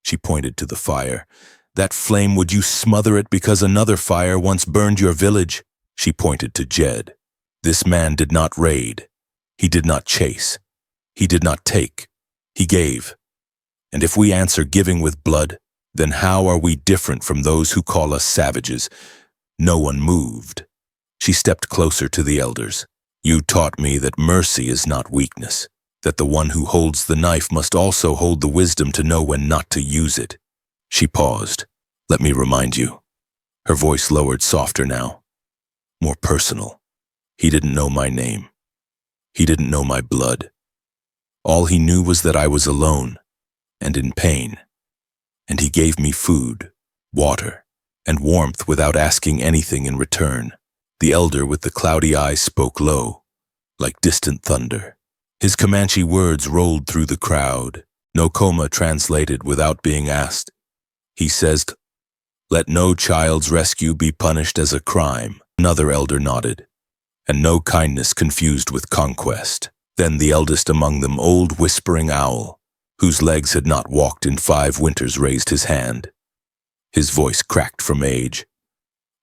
Speaker 1: She pointed to the fire. "That flame, would you smother it because another fire once burned your village?" She pointed to Jed. "This man did not raid. He did not chase. He did not take. He gave. And if we answer giving with blood, then how are we different from those who call us savages?" No one moved. She stepped closer to the elders. "You taught me that mercy is not weakness, that the one who holds the knife must also hold the wisdom to know when not to use it." She paused. "Let me remind you." Her voice lowered softer now, more personal. "He didn't know my name. He didn't know my blood. All he knew was that I was alone and in pain. And he gave me food, water, and warmth without asking anything in return." The elder with the cloudy eyes spoke low, like distant thunder. His Comanche words rolled through the crowd. Nokoma translated without being asked. He says, "Let no child's rescue be punished as a crime." Another elder nodded. "And no kindness confused with conquest." Then the eldest among them, old Whispering Owl, whose legs had not walked in 5 winters, raised his hand. His voice cracked from age,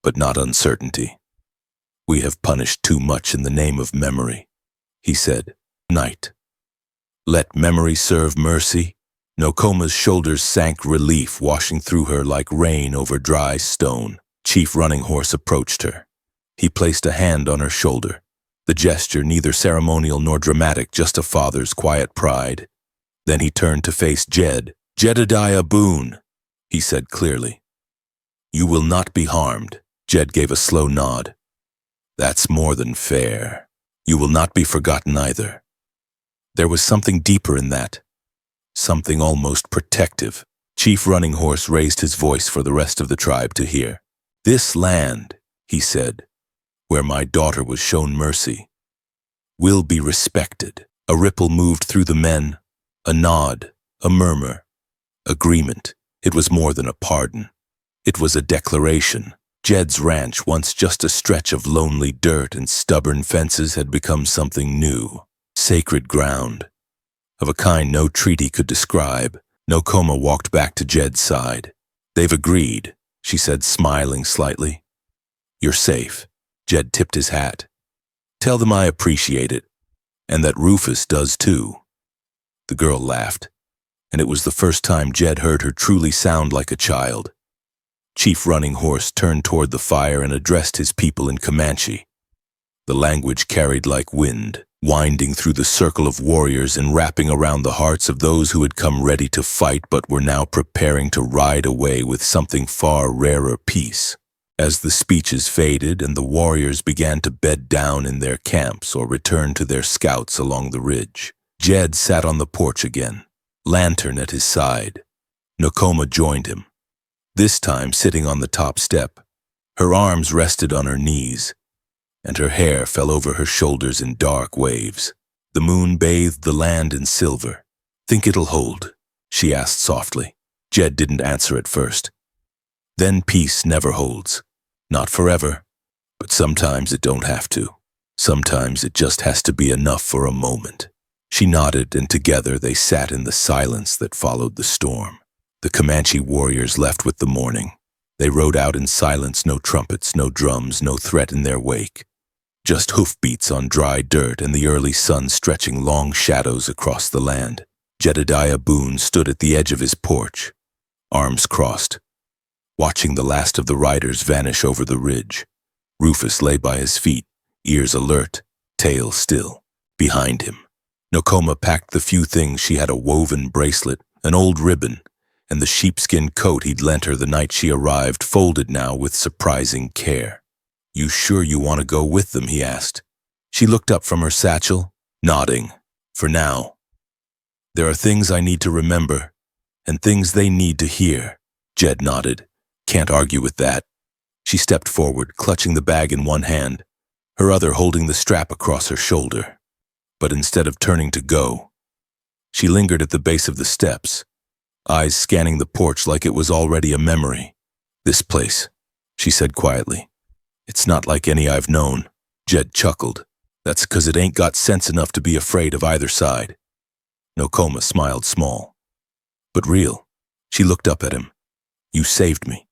Speaker 1: but not uncertainty. "We have punished too much in the name of memory," he said. "Night. Let memory serve mercy." Nokoma's shoulders sank, relief washing through her like rain over dry stone. Chief Running Horse approached her. He placed a hand on her shoulder, the gesture neither ceremonial nor dramatic, just a father's quiet pride. Then he turned to face Jed. "Jedediah Boone," he said clearly. "You will not be harmed." Jed gave a slow nod. "That's more than fair. You will not be forgotten either." There was something deeper in that, something almost protective. Chief Running Horse raised his voice for the rest of the tribe to hear. "This land," he said, "where my daughter was shown mercy, will be respected." A ripple moved through the men, a nod, a murmur, agreement. It was more than a pardon. It was a declaration. Jed's ranch, once just a stretch of lonely dirt and stubborn fences, had become something new. Sacred ground, of a kind no treaty could describe. Nokoma walked back to Jed's side. "They've agreed," she said, smiling slightly. "You're safe." Jed tipped his hat. "Tell them I appreciate it, and that Rufus does too." The girl laughed, and it was the first time Jed heard her truly sound like a child. Chief Running Horse turned toward the fire and addressed his people in Comanche. The language carried like wind, winding through the circle of warriors and wrapping around the hearts of those who had come ready to fight but were now preparing to ride away with something far rarer, peace. As the speeches faded and the warriors began to bed down in their camps or return to their scouts along the ridge, Jed sat on the porch again, lantern at his side. Nokoma joined him, this time sitting on the top step. Her arms rested on her knees, and her hair fell over her shoulders in dark waves. The moon bathed the land in silver. "Think it'll hold?" she asked softly. Jed didn't answer at first. "Then peace never holds. Not forever, but sometimes it don't have to. Sometimes it just has to be enough for a moment." She nodded, and together they sat in the silence that followed the storm. The Comanche warriors left with the morning. They rode out in silence, no trumpets, no drums, no threat in their wake. Just hoofbeats on dry dirt and the early sun stretching long shadows across the land. Jedediah Boone stood at the edge of his porch, arms crossed, watching the last of the riders vanish over the ridge. Rufus lay by his feet, ears alert, tail still, behind him. Nokoma packed the few things she had: a woven bracelet, an old ribbon, and the sheepskin coat he'd lent her the night she arrived, folded now with surprising care. "You sure you want to go with them?" he asked. She looked up from her satchel, nodding. "For now. There are things I need to remember, and things they need to hear." Jed nodded. "Can't argue with that." She stepped forward, clutching the bag in one hand, her other holding the strap across her shoulder. But instead of turning to go, she lingered at the base of the steps, eyes scanning the porch like it was already a memory. This place, she said quietly. It's not like any I've known. Jed chuckled. That's 'cause it ain't got sense enough to be afraid of either side. Nokoma smiled small, but real. She looked up at him. You saved me,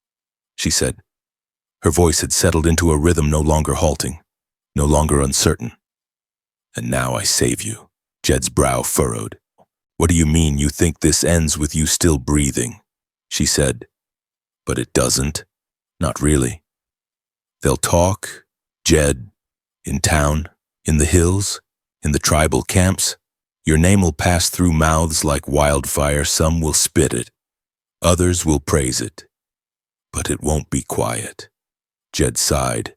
Speaker 1: she said. Her voice had settled into a rhythm no longer halting, no longer uncertain. And now I save you. Jed's brow furrowed. What do you mean you think this ends with you still breathing? She said. But it doesn't. Not really. They'll talk, Jed, in town, in the hills, in the tribal camps. Your name will pass through mouths like wildfire. Some will spit it. Others will praise it. But it won't be quiet. Jed sighed.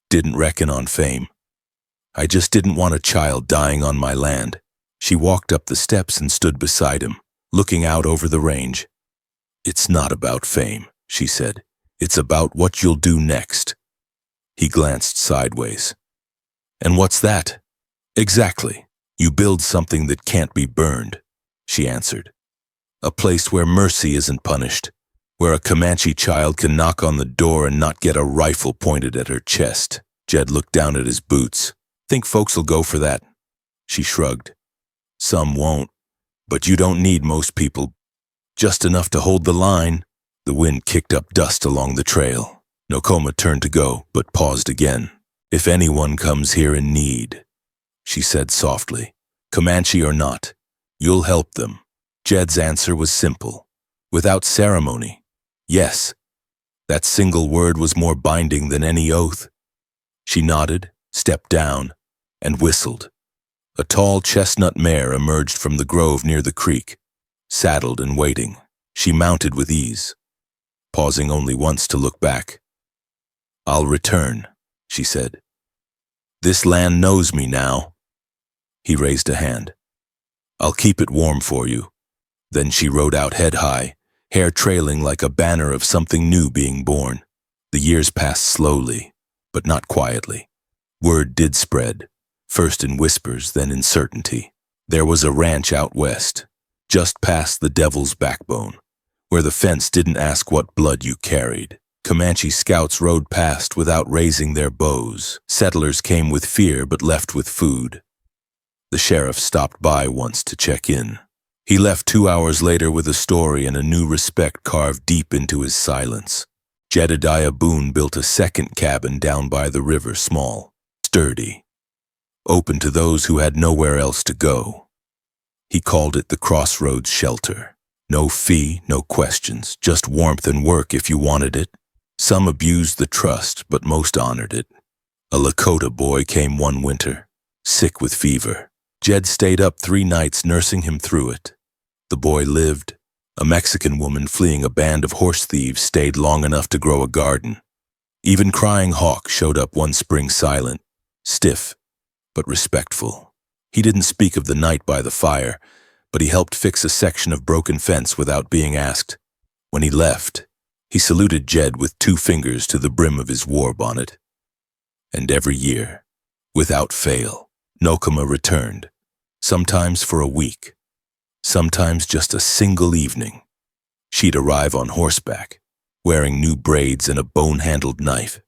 Speaker 1: Didn't reckon on fame. I just didn't want a child dying on my land. She walked up the steps and stood beside him, looking out over the range. It's not about fame, she said. It's about what you'll do next. He glanced sideways. And what's that? Exactly. You build something that can't be burned, she answered. A place where mercy isn't punished, where a Comanche child can knock on the door and not get a rifle pointed at her chest. Jed looked down at his boots. Think folks'll go for that? She shrugged. Some won't, but you don't need most people. Just enough to hold the line. The wind kicked up dust along the trail. Nokoma turned to go, but paused again. If anyone comes here in need, she said softly, Comanche or not, you'll help them. Jed's answer was simple, without ceremony. Yes. That single word was more binding than any oath. She nodded, stepped down, and whistled. A tall chestnut mare emerged from the grove near the creek. Saddled and waiting, she mounted with ease, pausing only once to look back. I'll return, she said. This land knows me now. He raised a hand. I'll keep it warm for you. Then she rode out head high, hair trailing like a banner of something new being born. The years passed slowly, but not quietly. Word did spread, first in whispers, then in certainty. There was a ranch out west, just past the Devil's Backbone, where the fence didn't ask what blood you carried. Comanche scouts rode past without raising their bows. Settlers came with fear but left with food. The sheriff stopped by once to check in. He left 2 hours later with a story and a new respect carved deep into his silence. Jedediah Boone built a second cabin down by the river, small, sturdy, open to those who had nowhere else to go. He called it the Crossroads Shelter. No fee, no questions, just warmth and work if you wanted it. Some abused the trust, but most honored it. A Lakota boy came one winter, sick with fever. Jed stayed up 3 nights nursing him through it. The boy lived. A Mexican woman fleeing a band of horse thieves stayed long enough to grow a garden. Even Crying Hawk showed up one spring silent, stiff, but respectful. He didn't speak of the night by the fire, but he helped fix a section of broken fence without being asked. When he left, he saluted Jed with 2 fingers to the brim of his war bonnet. And every year, without fail, Nokoma returned, sometimes for a week, sometimes just a single evening. She'd arrive on horseback, wearing new braids and a bone-handled knife,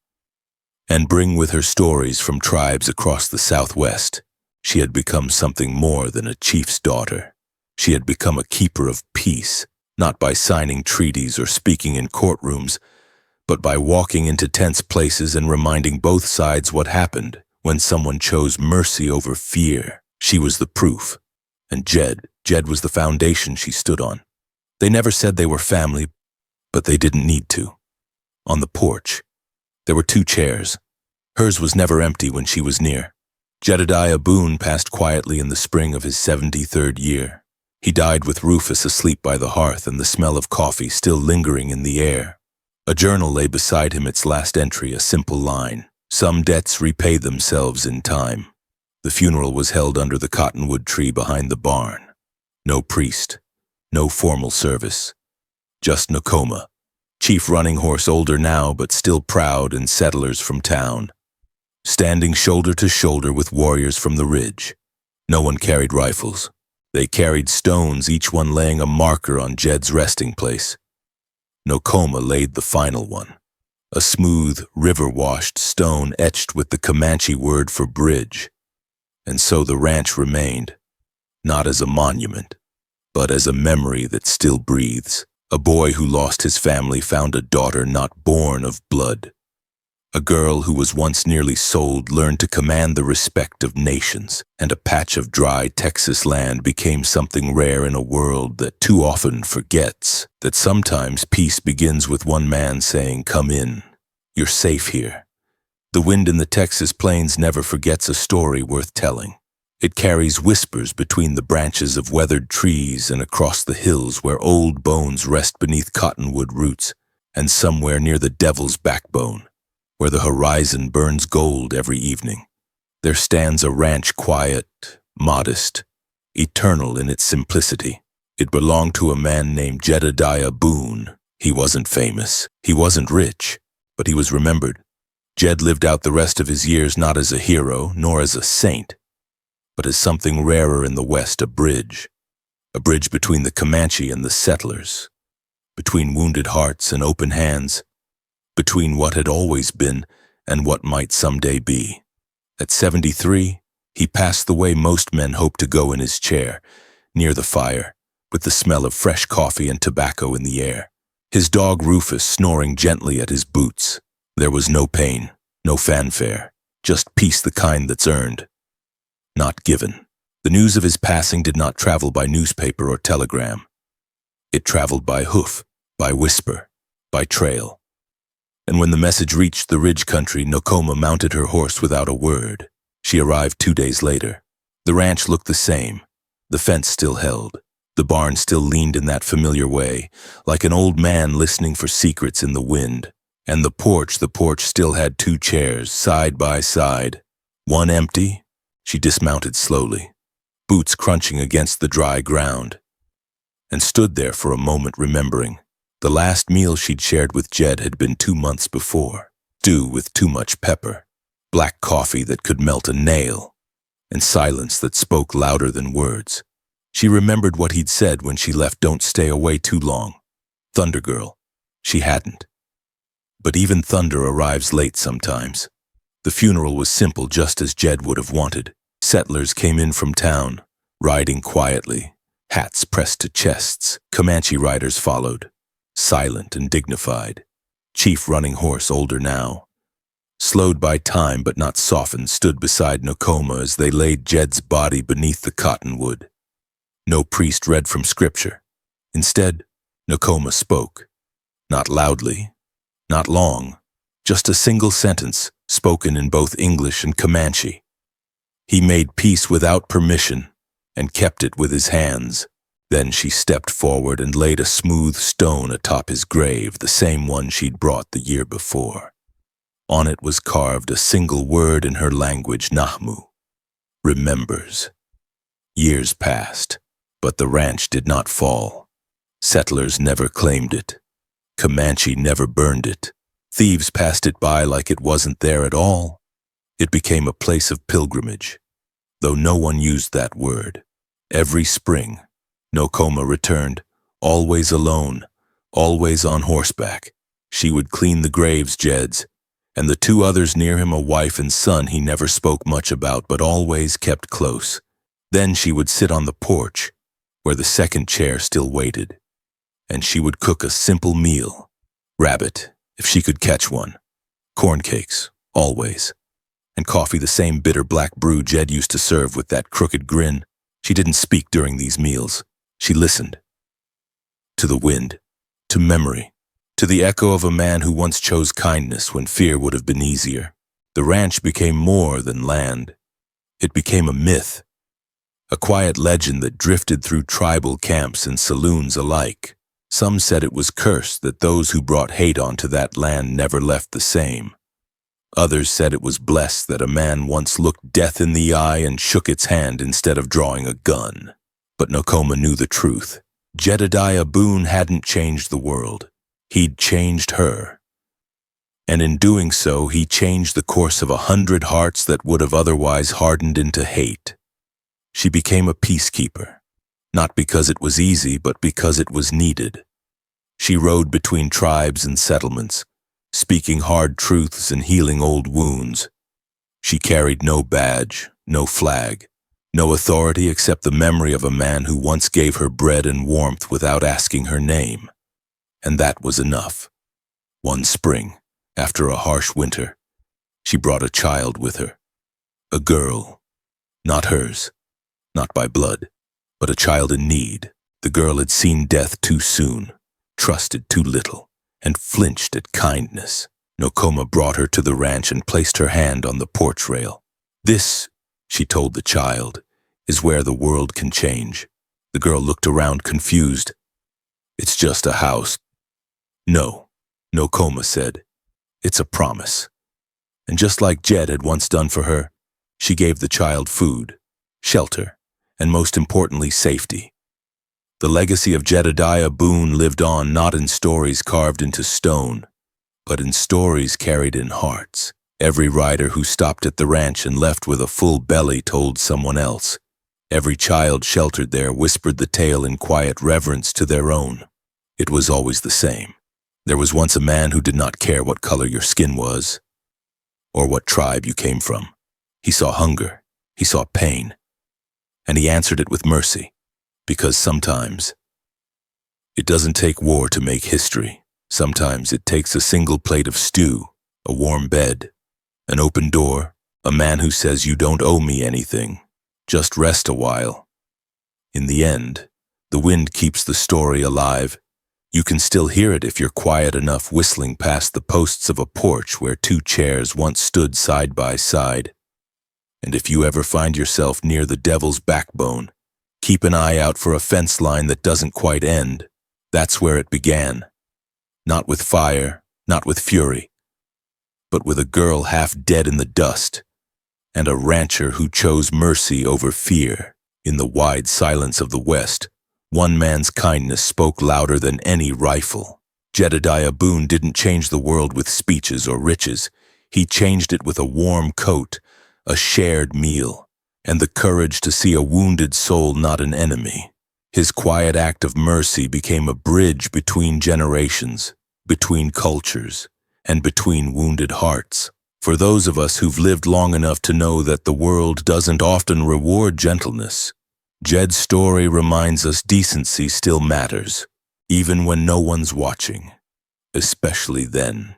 Speaker 1: and bring with her stories from tribes across the Southwest. She had become something more than a chief's daughter. She had become a keeper of peace, not by signing treaties or speaking in courtrooms, but by walking into tense places and reminding both sides what happened when someone chose mercy over fear. She was the proof, and Jed was the foundation she stood on. They never said they were family, but they didn't need to. On the porch, there were 2 chairs. Hers was never empty when she was near. Jedediah Boone passed quietly in the spring of his 73rd year. He died with Rufus asleep by the hearth and the smell of coffee still lingering in the air. A journal lay beside him, its last entry, a simple line. Some debts repay themselves in time. The funeral was held under the cottonwood tree behind the barn. No priest, no formal service. Just Nokoma, chief running horse, older now but still proud, and settlers from town, standing shoulder to shoulder with warriors from the ridge. No one carried rifles. They carried stones, each one laying a marker on Jed's resting place. Nokoma laid the final one, a smooth, river-washed stone etched with the Comanche word for bridge. And so the ranch remained, not as a monument, but as a memory that still breathes. A boy who lost his family found a daughter not born of blood. A girl who was once nearly sold learned to command the respect of nations, and a patch of dry Texas land became something rare in a world that too often forgets that sometimes peace begins with one man saying, "Come in, you're safe here." The wind in the Texas plains never forgets a story worth telling. It carries whispers between the branches of weathered trees and across the hills where old bones rest beneath cottonwood roots, and somewhere near the Devil's Backbone, where the horizon burns gold every evening, there stands a ranch quiet, modest, eternal in its simplicity. It belonged to a man named Jedediah Boone. He wasn't famous, he wasn't rich, but he was remembered. Jed lived out the rest of his years not as a hero, nor as a saint, but as something rarer in the West, a bridge between the Comanche and the settlers, between wounded hearts and open hands, between what had always been and what might someday be. At 73, he passed the way most men hope to go in his chair, near the fire, with the smell of fresh coffee and tobacco in the air. His dog Rufus snoring gently at his boots. There was no pain, no fanfare, just peace, the kind that's earned, not given. The news of his passing did not travel by newspaper or telegram. It traveled by hoof, by whisper, by trail. And when the message reached the ridge country, Nokoma mounted her horse without a word. She arrived 2 days later. The ranch looked the same. The fence still held. The barn still leaned in that familiar way, like an old man listening for secrets in the wind. And the porch still had 2 chairs, side by side. One empty. She dismounted slowly, boots crunching against the dry ground, and stood there for a moment remembering. The last meal she'd shared with Jed had been 2 months before. Stew with too much pepper, black coffee that could melt a nail, and silence that spoke louder than words. She remembered what he'd said when she left, "Don't stay away too long." Thunder Girl. She hadn't. But even thunder arrives late sometimes. The funeral was simple, just as Jed would have wanted. Settlers came in from town, riding quietly, hats pressed to chests. Comanche riders followed, silent and dignified. Chief running horse, older now, slowed by time but not softened, stood beside Nokoma as they laid Jed's body beneath the cottonwood. No priest read from scripture. Instead, Nokoma spoke. Not loudly, not long, just a single sentence, spoken in both English and Comanche. He made peace without permission and kept it with his hands. Then she stepped forward and laid a smooth stone atop his grave, the same one she'd brought the year before. On it was carved a single word in her language, Nahmu, remembers. Years passed, but the ranch did not fall. Settlers never claimed it. Comanche never burned it. Thieves passed it by like it wasn't there at all. It became a place of pilgrimage, though no one used that word. Every spring, Nokoma returned, always alone, always on horseback. She would clean the graves, Jed's, and the 2 others near him, a wife and son he never spoke much about but always kept close. Then she would sit on the porch, where the second chair still waited, and she would cook a simple meal. Rabbit, if she could catch one. Corn cakes, always. And coffee, the same bitter black brew Jed used to serve with that crooked grin. She didn't speak during these meals. She listened. To the wind, to memory, to the echo of a man who once chose kindness when fear would have been easier. The ranch became more than land. It became a myth, a quiet legend that drifted through tribal camps and saloons alike. Some said it was cursed, that those who brought hate onto that land never left the same. Others said it was blessed that a man once looked death in the eye and shook its hand instead of drawing a gun. But Nokoma knew the truth. Jedediah Boone hadn't changed the world. He'd changed her. And in doing so, he changed the course of 100 hearts that would have otherwise hardened into hate. She became a peacekeeper, not because it was easy, but because it was needed. She rode between tribes and settlements, speaking hard truths and healing old wounds. She carried no badge, no flag, no authority except the memory of a man who once gave her bread and warmth without asking her name. And that was enough. One spring, after a harsh winter, she brought a child with her. A girl, not hers, not by blood, but a child in need. The girl had seen death too soon, trusted too little, and flinched at kindness. Nokoma brought her to the ranch and placed her hand on the porch rail. "This," she told the child, "is where the world can change." The girl looked around confused. "It's just a house." "No," Nokoma said. "It's a promise." And just like Jed had once done for her, she gave the child food, shelter, and most importantly, safety. The legacy of Jedediah Boone lived on not in stories carved into stone, but in stories carried in hearts. Every rider who stopped at the ranch and left with a full belly told someone else. Every child sheltered there whispered the tale in quiet reverence to their own. It was always the same. There was once a man who did not care what color your skin was, or what tribe you came from. He saw hunger, he saw pain, and he answered it with mercy. Because sometimes it doesn't take war to make history. Sometimes it takes a single plate of stew, a warm bed, an open door, a man who says you don't owe me anything, just rest a while. In the end, the wind keeps the story alive. You can still hear it if you're quiet enough whistling past the posts of a porch where two chairs once stood side by side. And if you ever find yourself near the devil's backbone, keep an eye out for a fence line that doesn't quite end. That's where it began. Not with fire, not with fury, but with a girl half dead in the dust, and a rancher who chose mercy over fear. In the wide silence of the West, one man's kindness spoke louder than any rifle. Jedediah Boone didn't change the world with speeches or riches. He changed it with a warm coat, a shared meal, and the courage to see a wounded soul not an enemy. His quiet act of mercy became a bridge between generations, between cultures, and between wounded hearts. For those of us who've lived long enough to know that the world doesn't often reward gentleness, Jed's story reminds us decency still matters, even when no one's watching, especially then,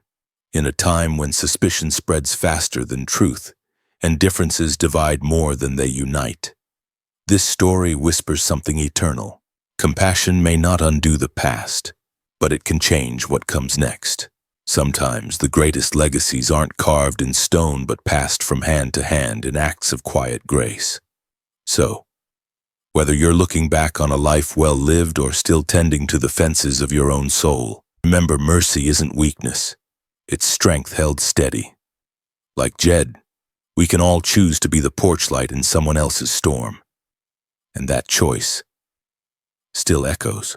Speaker 1: in a time when suspicion spreads faster than truth, and differences divide more than they unite. This story whispers something eternal. Compassion may not undo the past, but it can change what comes next. Sometimes the greatest legacies aren't carved in stone but passed from hand to hand in acts of quiet grace. So, whether you're looking back on a life well lived or still tending to the fences of your own soul, remember mercy isn't weakness. It's strength held steady. Like Jed, we can all choose to be the porch light in someone else's storm. And that choice still echoes.